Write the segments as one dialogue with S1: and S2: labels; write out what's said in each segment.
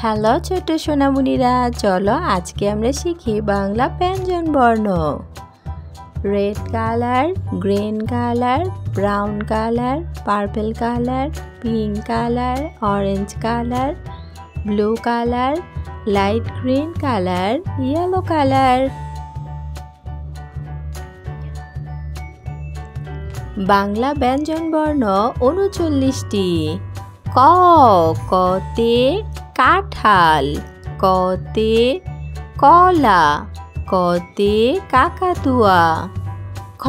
S1: Hello ছোট সোনামণিরা, চলো আজকে আমরা শিখি বাংলা ব্যঞ্জন বর্ণ। Red colour, green colour, brown colour, purple colour, pink colour, orange colour, blue colour, light green colour, yellow colour. Bangla ব্যঞ্জন বর্ণ ৩৯টি। ক, কতে কাঁঠাল, কতে কলা, কতে কাকাতুয়া। খ,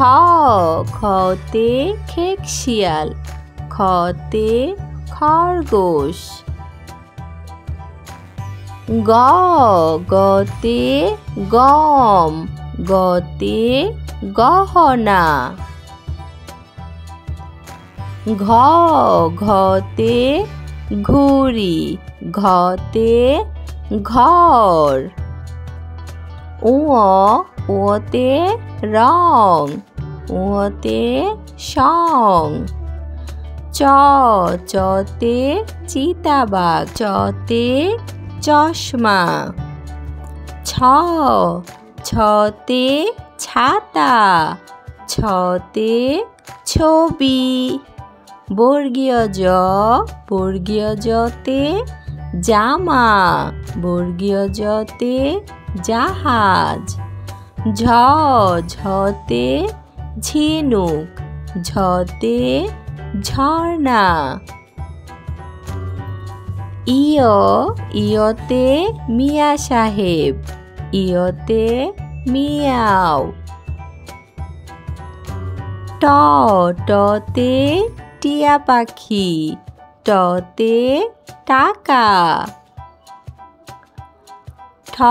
S1: খতে খেকশিয়াল, খতে খরগোশ। গ, গতে গম, গতে গহনা। ঘ, ঘতে ঘুড়ি, ঘতে ঘর। উ, উতে রং, উতে সং। চ, চতে চিতাবাঘ, চতে চশমা। ছ, ছতে ছাতা, ছতে ছবি। বর্গীয় জ, বর্গীয় জতে জামা, বর্গীয় জতে জাহাজ। ঝ, ঝতে ঝিনুক, ঝতে ঝর্ণা। ইয়, ইয়তে মিয়া সাহেব, ইয়তে মিয়াও। ট, টতে টিয়া পাখি, টতে টাকা। ঠ,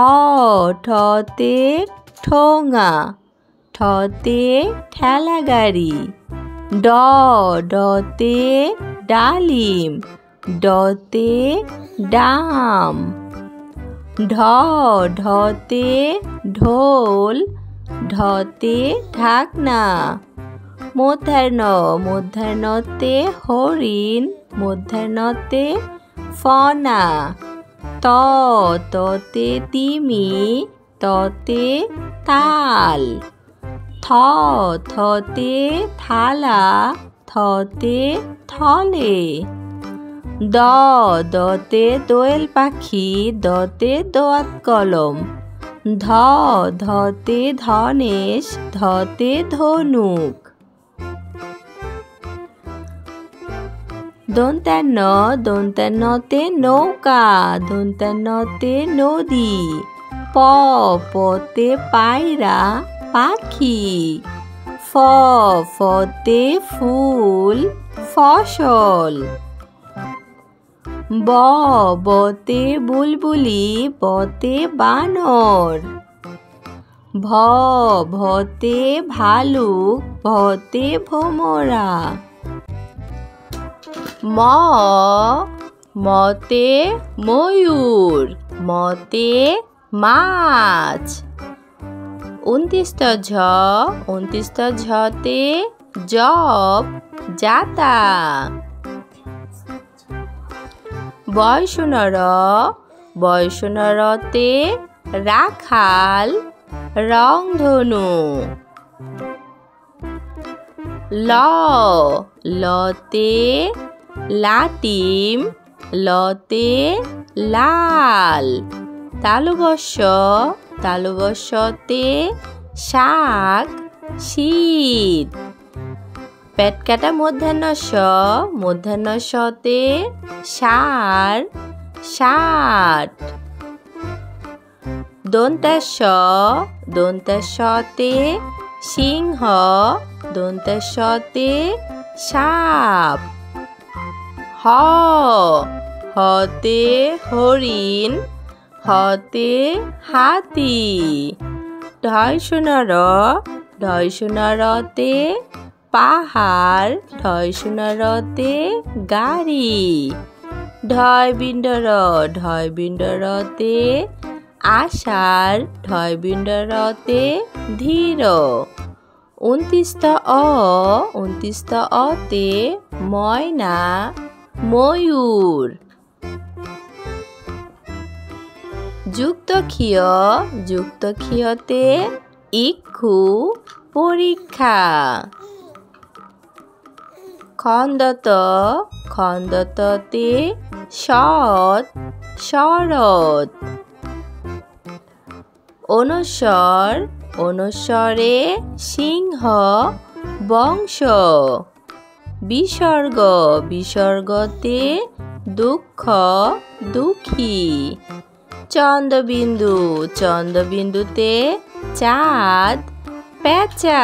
S1: ঠতে ঠোঙা, ঠতে ঠেলা গাড়ি। ড, ডতে ডালিম, ডতে ডাম। ঢ, ঢতে ঢোল, ঢতে ঢাকনা। মূর্ধন্য, মূর্ধন্যতে হরিণ, মূর্ধন্যতে ফনা। ত, ততে তিমি, ততে তাল। থ, থতে থালা, থতে থলে। দ, দতে দোয়েল পাখি, দতে দোয়াত কলম। ধ, ধতে ধনেশ, ধতে ধনুক। দন্ত্যান্ন, দন্ত্যান্নতে নৌকা, দন্ত্যান্নতে নদী। প, পতে পায়রা, পাখি। ফ, ফতে ফুল, ফসল। ব, বতে বুলবুলি, বতে বানর। ভ, ভতে ভালুক, ভতে ভোমরা। ম, মতে ময়ূর, মতে মাছ। ২৯টা ঝ, ২৯টা ঝতে জব, জাতা। বয়সূন্য র, বয়সূন্য রতে রাখাল, রংধনু। ল, লতে লাটিম, লতে লাল। তালব্য শ, তালব্য শতে শাক, শীত। পেট কাটা মূর্ধন্য ষ, মূর্ধন্য শতে ষাঁড়, ষাট। দন্ত্যাস, দন্ত্যাসতে সিংহ, দন্ত্যাসতে সাপ। হ, হতে হরিণ, হতে হাতি। ঢয়শূন্য র, ঢয়শূন্য রতে পাহাড়, ঢয়শূন্য রতে গাড়ি। ঢয়বিন্দ র, ঢয়বিন্দ রতে আষাঢ়, ঢয়বিন্দ রতে ধীর। ২৯টা অ, ২৯টা অতে ময়না, ময়ূর। যুক্ত ক্ষিয়তে ইক্ষু পরীক্ষা। খন্দততে সৎ শরৎ। অনুস্বরে সিংহ বংশ। বিসর্গতে দুঃখ দুঃখী। চন্দ্রবিন্দুতে চাঁদ পেঁচা।